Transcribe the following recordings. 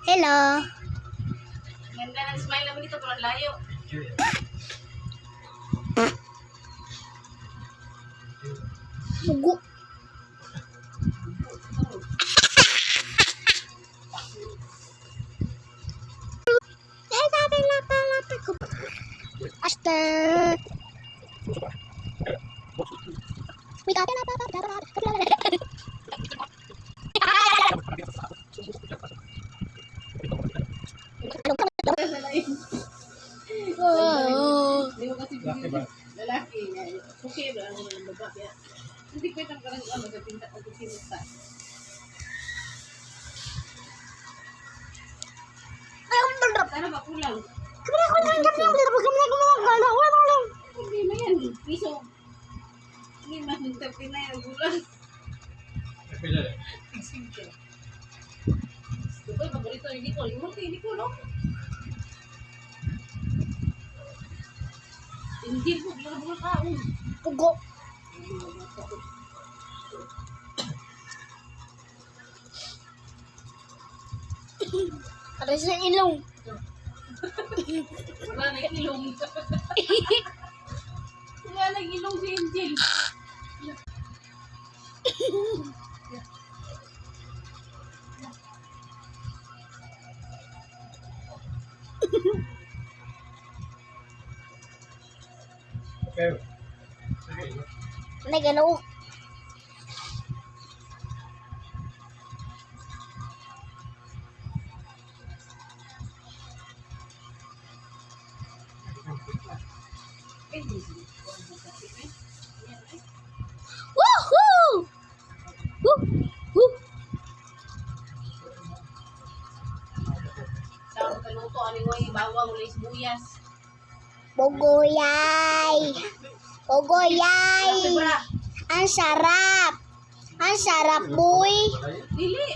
Hello. Ganda ng smile naman dito, pero layo. Bugo. Aster. We got it. Oh. Hindi mo kasi lalaki. Okay ba ang babae? Hindi ko itang karang magpinta o sinita. Sana ba kulang? Hindi na yan. Piso. Hindi mas magtapin na yung gulang. Diba, paborito yung Nicole. Yung Nicole, no? Hindi po, mga tao. Bugo. Ada sa ilong. Wala na ilong. Wala na ilong si Angel. Nagano. Woohoo! Woo! Woo! Sa kaluto, aling bawang, ulit sibuyas. Bogoyay. Bogoyay. Sobra. Ang sarap. Ang sarap, boy. Dili.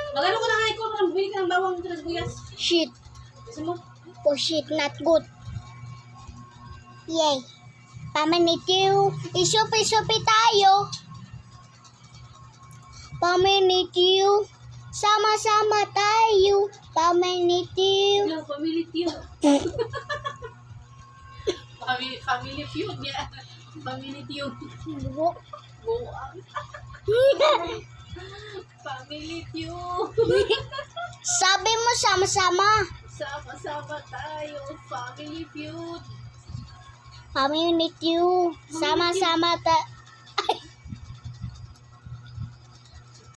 Magano ko na nga ikaw, bili ka ng bawang, ulit sibuyas. Shit. Gusto mo? Oh shit, not good. Yay. Pamanitiw. Isupi-supi tayo. Pamanitiw. Sama-sama tayo. Pamanitiw. Ilang family feud. Family feud niya. Family feud. Bugo. Buwang. Family feud. Sabi mo sama-sama. Sama-sama tayo. Family feud. Pamanitiw. Sama-sama tayo.